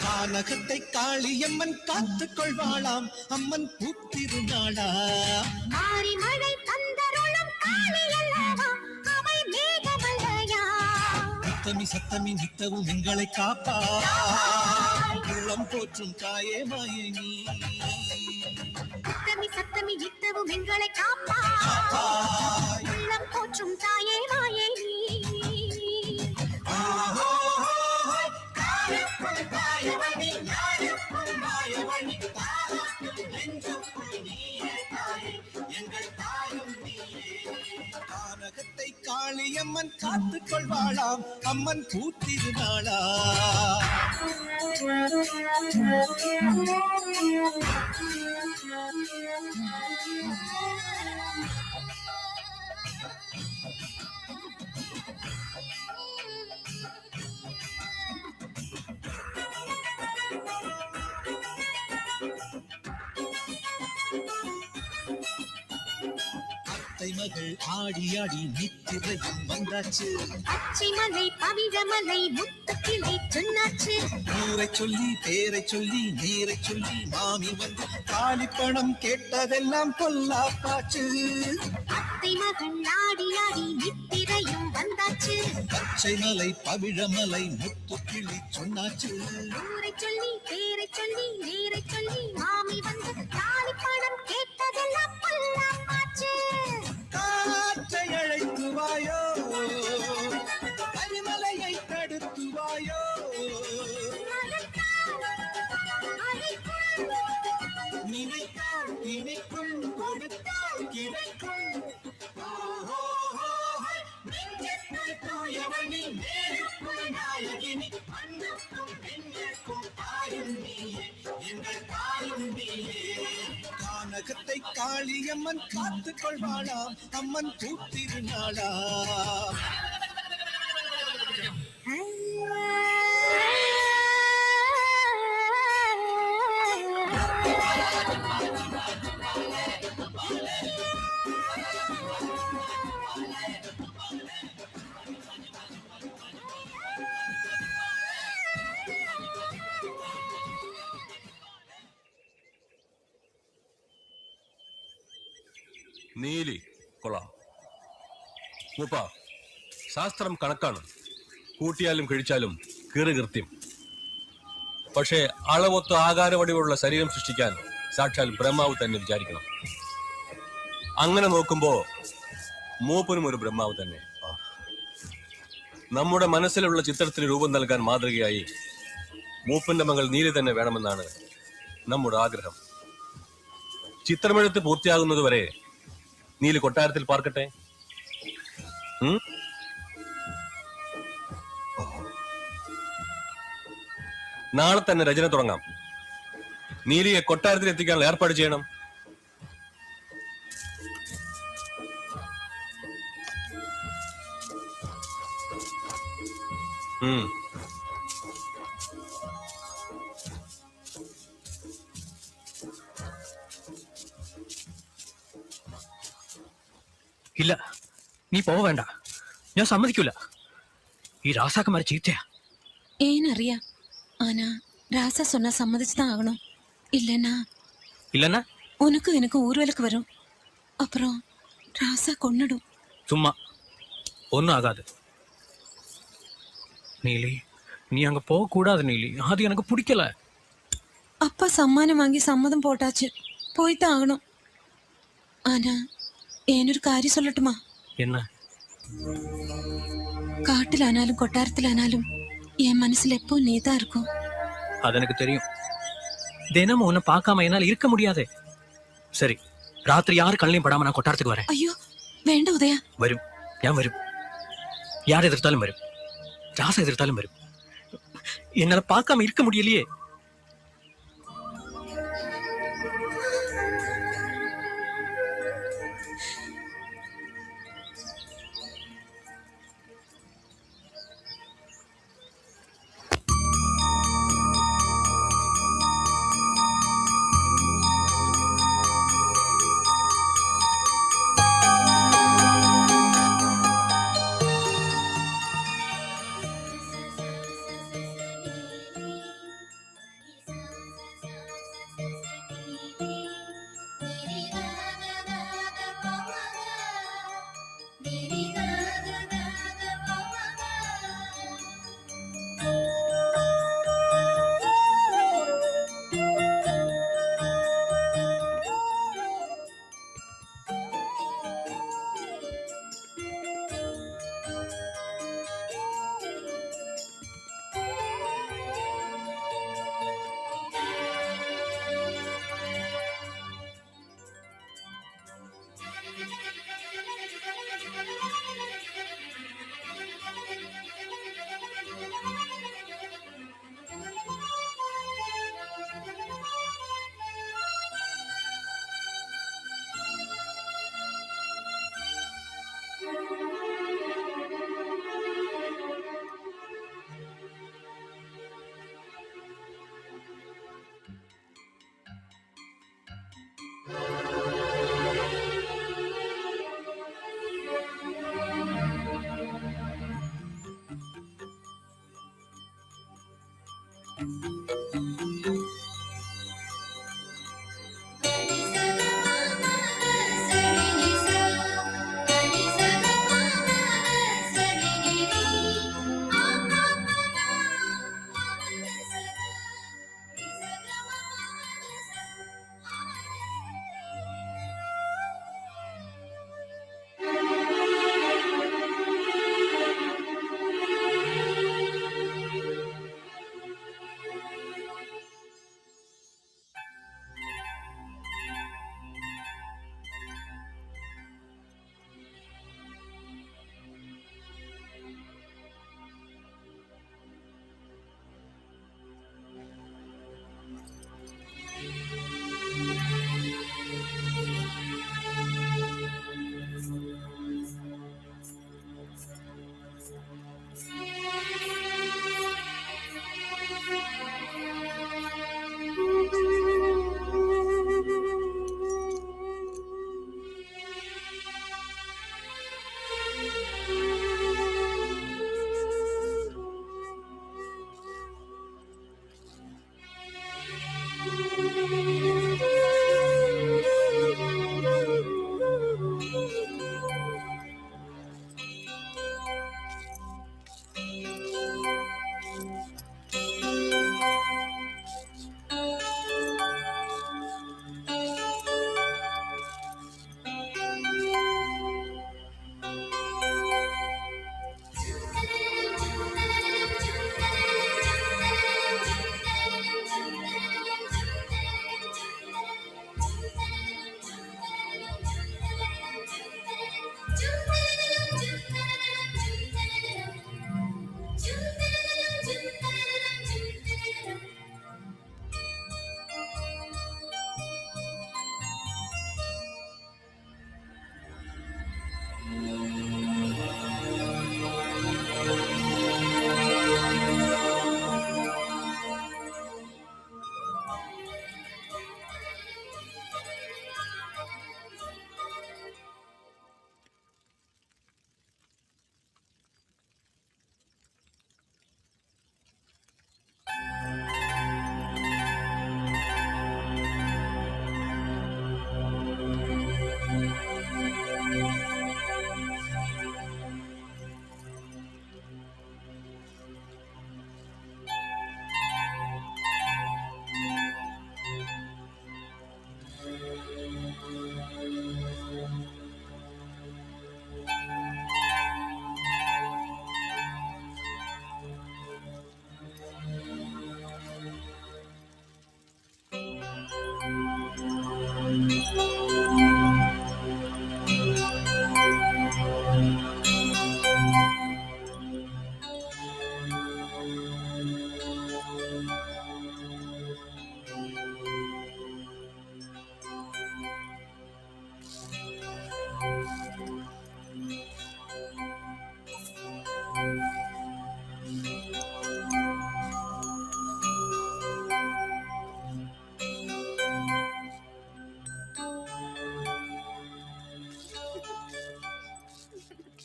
கானகத்தை காளியம்மன் காத்துக் கொள்வாளாம் அம்மன் பூத்திருநாளா மாறி மழை தந்தருளும் காளியல்லவா அவை மேகமல்லையா சத்தமி சத்தமி நித்தவும் எங்களை காப்பா உள்ளம் போற்றும் தாயே மாயே நீ சத்தமி சத்தமி நித்தவும் எங்களை காப்பா உள்ளம் போற்றும் தாயே மாயே நீ கானகத்தை காளியம்மன் காத்துக் கொள்வாளாம் அம்மன் பூத்திருநாளா மகள் ஆடி ஆடி நித்திரையும் வந்தாச்சு அச்சிமலை பவிழமலை முத்துக்கிளை சொன்னாச்சு ஊரை சொல்லி பேரை சொல்லி நேரை சொல்லி மாமி வந்து காலிப்பணம் கேட்டதெல்லாம் பொல்லாப்பாச்சு அத்தை மகள் ஆடி ஆடி நித்திரையும் வந்தாச்சு பச்சை மலை பவிழமலை முத்துக்கிளி சொன்னாச்சு ஊரை சொல்லி பேரை சொல்லி நேரை சொல்லி மாமி வந்து காலிப்பணம் கேட்டதெல்லாம் பொல்லாப்பாச்சு காற்றை அழைத்துவாயோ கரிமலையை தடுத்துவாயோ நினைத்தால் நினைக்கும் கொடுத்தால் கிடைக்கும் தூயவனி நேருக்குள் நாயகினி அண்ணுக்கும் பெண்ணுக்கும் தாயும் நீயே எங்கள் தாயும் நீயே கானகத்தை காளியம்மன் காத்துக் கொள்வாளாம் அம்மன் பூத்திருநாளா നീലി കൊള്ളാം മൂപ്പ ശാസ്ത്രം കണക്കാണ് കൂട്ടിയാലും കഴിച്ചാലും കീറുകൃത്യം പക്ഷേ അളവൊത്ത് ആകാരവടിവുള്ള ശരീരം സൃഷ്ടിക്കാൻ സാക്ഷാൽ ബ്രഹ്മാവ് തന്നെ വിചാരിക്കണം അങ്ങനെ നോക്കുമ്പോ മൂപ്പനും ഒരു ബ്രഹ്മാവ് തന്നെ നമ്മുടെ മനസ്സിലുള്ള ചിത്രത്തിന് രൂപം നൽകാൻ മാതൃകയായി മൂപ്പന്റെ മകൾ നീലി തന്നെ വേണമെന്നാണ് നമ്മുടെ ആഗ്രഹം ചിത്രമെഴുത്ത് പൂർത്തിയാകുന്നതുവരെ നീലി കൊട്ടാരത്തിൽ പാർക്കട്ടെ നാളെ തന്നെ രചന തുടങ്ങാം നീലിയെ കൊട്ടാരത്തിൽ എത്തിക്കാനുള്ള ഏർപ്പാട് ചെയ്യണം இல்ல நீ போக வேண்டாம் ഞാൻ സമ്മതിക്കൂല ഈ ராசாக்குமாரி சீத்தையா ஏனறியா ஆனா ராசா சொன்னா சம்மதிச்சுதான் ஆகணும் இல்லனா இல்லனா உனக்கு எனக்கு ஊர்வலுக்கு வரும் அப்புறம் ராசா கொன்னுடும் சும்மா ஒன்னும் ஆகாது நீலி நீ அங்க போக கூடாது நீலி அது எனக்கு பிடிக்கல அப்பா சம்மானம் வாங்கி சம்மதம் போட்டாச்சு போய்தான் ஆகணும் ஆனா ஏனொரு காரியம் சொல்லட்டுமா என்ன காட்டிலானாலும் கொட்டாரத்திலானாலும் என் மனசுல எப்போ நீதான் இருக்கும் அது எனக்கு தெரியும் தினமும் உன்னை பார்க்காம என்னால இருக்க முடியாதே சரி ராத்திரி யாரு கண்ணையும் படாம நான் கொட்டாரத்துக்கு வரேன் ஐயோ வேண்டாம் உதயா வரும் ഞാൻ വരും யார் எதிர்த்தாலும் வரும் ராசா எதிர்த்தாலும் வரும் என்னால பார்க்காம இருக்க முடியலையே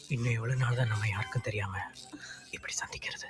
இன்னும் எவ்வளவு நாள் தான் நம்ம யாருக்கும் தெரியாம இப்படி சந்திக்கிறது?